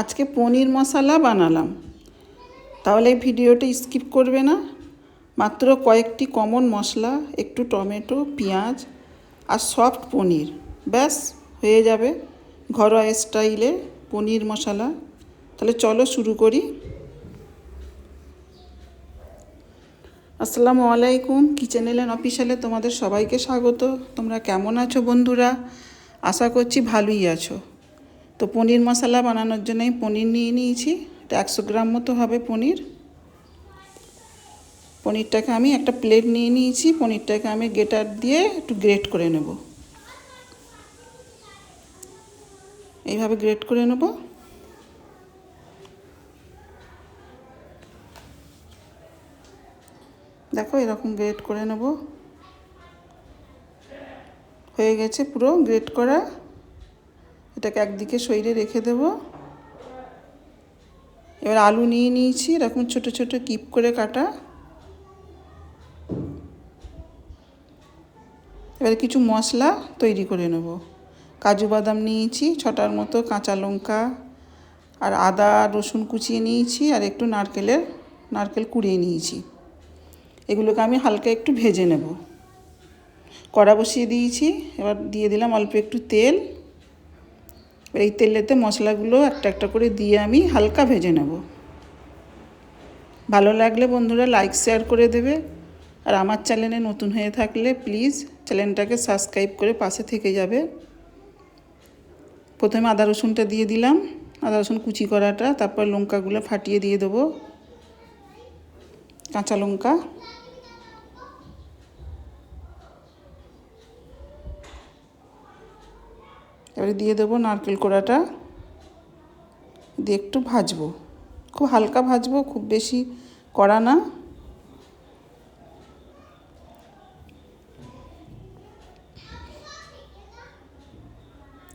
আজকে পনির মশলা বানালাম, তাহলে এই ভিডিওটা স্কিপ করবে না। মাত্র কয়েকটি কমন মশলা, একটু টমেটো, পেঁয়াজ আর সফট পনির, ব্যাস হয়ে যাবে ঘরোয়া স্টাইলে পনির মশলা। তাহলে চলো শুরু করি। আসসালামু আলাইকুম, কিচেন এলেন অফিসিয়ালে তোমাদের সবাইকে স্বাগত। তোমরা কেমন আছো বন্ধুরা? আশা করছি ভালোই আছো। তো পনির মশলা বানানোর জন্য আমি পনির নিয়ে নিয়েছি। এটা 100 গ্রাম মতো হবে পনির। পনিরটাকে আমি একটা প্লেট নিয়ে নিয়েছি। পনিরটাকে আমি গ্রেটার দিয়ে একটু গ্রেট করে নেব। এইভাবে গ্রেট করে নেব। দেখো এরকম গ্রেট করে নেব। হয়ে গেছে পুরো গ্রেট করা। এটাকে একদিকে সরিয়ে রেখে দেব। এবার আলু নিয়ে নিয়েছি, এরকম ছোট ছোট কিপ করে কাটা। এবারে কিছু মশলা তৈরি করে নেব। কাজু বাদাম নিয়েছি 6টার মতো, কাঁচা লঙ্কা আর আদা রসুন কুচিয়ে নিয়েছি, আর একটু নারকেল কুড়িয়ে নিয়েছি। এগুলোকে আমি হালকা একটু ভেজে নেব। কড়া বসিয়ে দিয়েছি, এবার দিয়ে দিলাম অল্প একটু তেল। এই তেলেতে মশলাগুলো একটা একটা করে দিয়ে আমি হালকা ভেজে নেব। ভালো লাগলে বন্ধুরা লাইক শেয়ার করে দেবে, আর আমার চ্যানেলে নতুন হয়ে থাকলে প্লিজ চ্যানেলটাকে সাবস্ক্রাইব করে পাশে থেকে যাবে। প্রথমে আদা রসুনটা দিয়ে দিলাম, আদা রসুন কুচি করাটা। তারপর লঙ্কাগুলো ফাটিয়ে দিয়ে দেবো, কাঁচা লঙ্কা। এবারে দিয়ে দেবো নারকেল কোড়াটা, দিয়ে একটু ভাজবো। খুব হালকা ভাজবো, খুব বেশি কড়া না।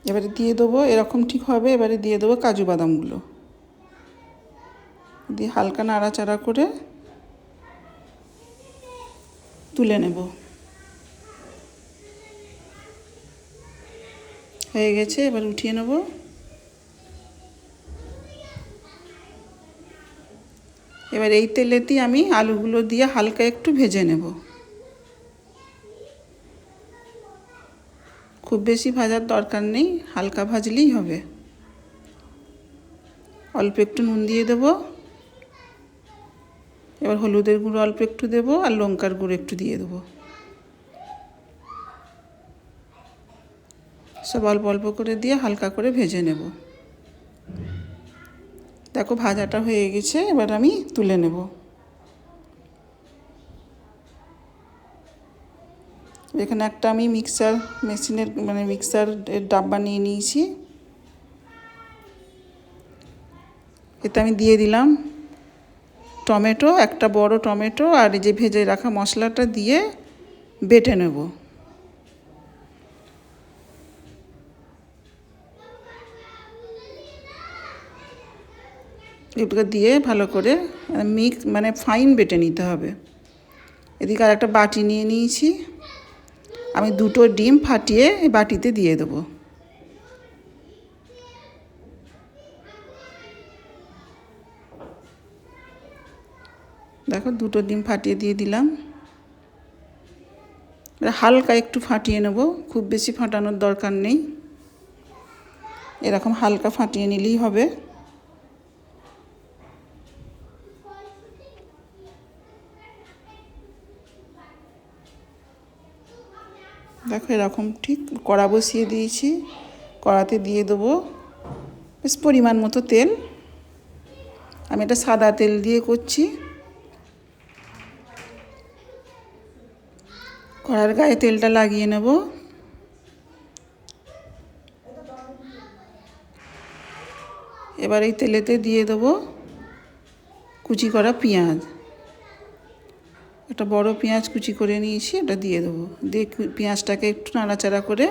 এবারে দিয়ে দেবো, এরকম ঠিক হবে। এবারে দিয়ে দেবো কাজু বাদামগুলো, দিয়ে হালকা নাড়াচাড়া করে তুলে নেব। হয়ে গেছে, এবার উঠিয়ে নেব। এবার এই তেলেতেই আমি আলুগুলো দিয়ে হালকা একটু ভেজে নেব। খুব বেশি ভাজার দরকার নেই, হালকা ভাজলেই হবে। অল্প একটু নুন দিয়ে দেব। এবার হলুদের গুঁড়ো অল্প একটু দেব, আর লঙ্কার গুঁড়ো একটু দিয়ে দেবো। সব অল্প অল্প করে দিয়ে হালকা করে ভেজে নেব। দেখো ভাজাটা হয়ে গেছে, এবার আমি তুলে নেব। এখানে একটা আমি মিক্সার মেশিনের মিক্সার ডাব্বা নিয়ে নিয়েছি। এতে আমি দিয়ে দিলাম টমেটো, একটা বড় টমেটো, আর এই যে ভেজে রাখা মশলাটা দিয়ে বেটে নেব। এগুলো দিয়ে ভালো করে ফাইন বেটে নিতে হবে। এদিকে আর একটা বাটি নিয়ে নিয়েছি। আমি 2টো ডিম ফাটিয়ে এই বাটিতে দিয়ে দেবো। দেখো 2টো ডিম ফাটিয়ে দিয়ে দিলাম। হালকা একটু ফাটিয়ে নেব, খুব বেশি ফাটানোর দরকার নেই। এরকম হালকা ফাটিয়ে নিলেই হবে। দেখো এরকম ঠিক কড়া বসিয়ে দিয়েছি। কড়াতে দিয়ে দেবো বেশ পরিমাণ মতো তেল। আমি এটা সাদা তেল দিয়ে করছি। কড়ার গায়ে তেলটা লাগিয়ে নেব। এবার এই তেলেতে দিয়ে দেবো কুচি করা পেঁয়াজ। একটা বড় পেঁয়াজ কুচি করে নিয়েছি, এটা দিয়ে দেবো। দিয়ে পেঁয়াজটাকে একটু নাড়াচাড়া করে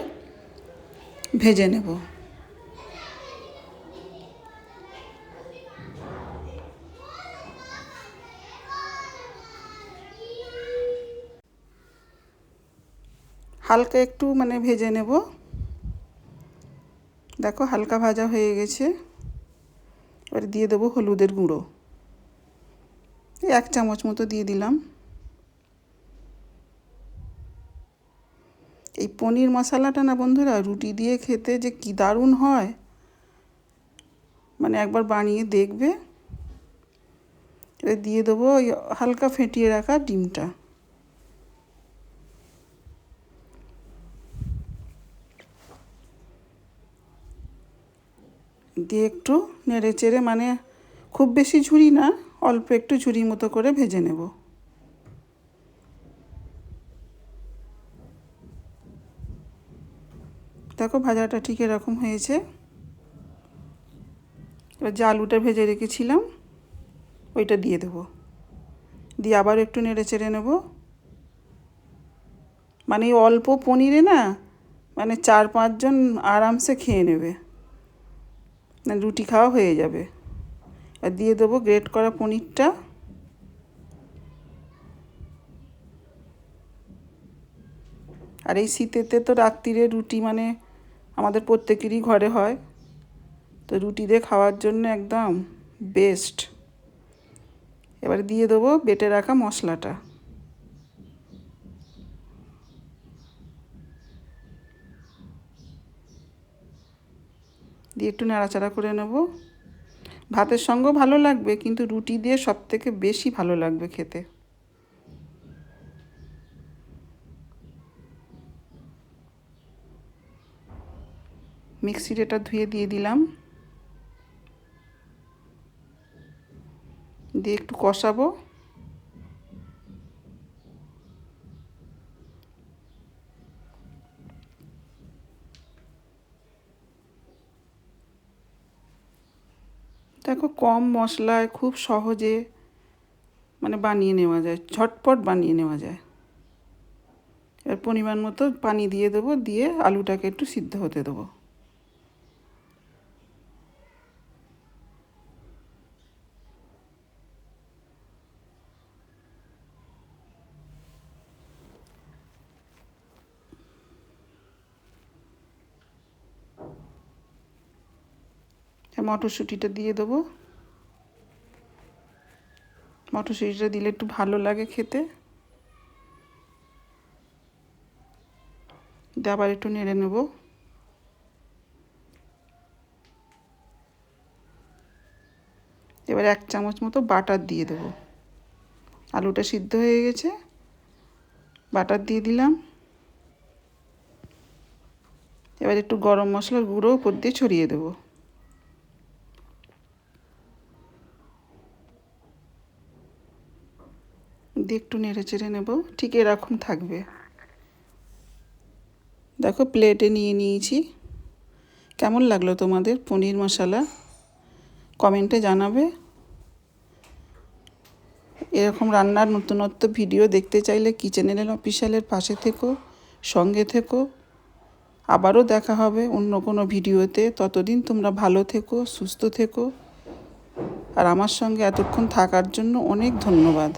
ভেজে নেব। হালকা একটু ভেজে নেব। দেখো হালকা ভাজা হয়ে গেছে। এবারে দিয়ে দেবো হলুদের গুঁড়ো, এই 1 চামচ মতো দিয়ে দিলাম। এই পনির মশলাটা না বন্ধুরা রুটি দিয়ে খেতে যে কি দারুণ হয়, মানে একবার বানিয়ে দেখবে। এবার দিয়ে দেবো ওই হালকা ফেটিয়ে রাখা ডিমটা, দিয়ে একটু নেড়ে চেড়ে, মানে খুব বেশি ঝুরি না, অল্প একটু ঝুরি মতো করে ভেজে নেব। দেখো ভাজাটা ঠিক এরকম হয়েছে। এবার যে আলুটা ভেজে রেখেছিলাম ওইটা দিয়ে দেবো, দিয়ে আবার একটু নেড়ে চেড়ে নেব। মানে এই অল্প পনিরে না মানে 4-5 জন আরামসে খেয়ে নেবে, মানে রুটি খাওয়া হয়ে যাবে। আর দিয়ে দেবো গ্রেট করা পনিরটা। আর এই শীতেতে তো রাত্রিরে রুটি মানে আমাদের প্রত্যেকেরই ঘরে হয়, তো রুটি দিয়ে খাওয়ার জন্য একদম বেস্ট। এবারে দিয়ে দেবো বেটে রাখা মশলাটা, দিয়ে একটু নাড়াচাড়া করে নেব। ভাতের সঙ্গেও ভালো লাগবে, কিন্তু রুটি দিয়ে সবথেকে বেশি ভালো লাগবে খেতে। মিক্সির এটা ধুয়ে দিয়ে দিলাম, দিয়ে একটু কষাবো। দেখো কম মশলায় খুব সহজে মানে বানিয়ে নেওয়া যায়, ঝটপট বানিয়ে নেওয়া যায়। এর পরিমাণ মতো পানি দিয়ে দেবো, দিয়ে আলুটাকে একটু সিদ্ধ হতে দেবো। মটরশুঁটিটা দিয়ে দেবো, মটরশুঁটিটা দিলে একটু ভালো লাগে খেতে। দিয়ে আবার একটু নেড়ে নেব। এবার 1 চামচ মতো বাটার দিয়ে দেবো। আলুটা সিদ্ধ হয়ে গেছে, বাটার দিয়ে দিলাম। এবার একটু গরম মশলার গুঁড়ো উপর দিয়ে ছড়িয়ে দেবো। দিয়ে একটু নেড়ে চেড়ে নেব, ঠিক এরকম থাকবে। দেখো প্লেটে নিয়ে নিয়েছি। কেমন লাগলো তোমাদের পনির মশলা কমেন্টে জানাবে। এরকম রান্নার নতুনত্ব ভিডিও দেখতে চাইলে কিচেন এলেন অফিসিয়ালের পাশে থেকো, সঙ্গে থেকো। আবারও দেখা হবে অন্য কোনো ভিডিওতে। ততদিন তোমরা ভালো থেকো, সুস্থ থেকো। আর আমার সঙ্গে এতক্ষণ থাকার জন্য অনেক ধন্যবাদ।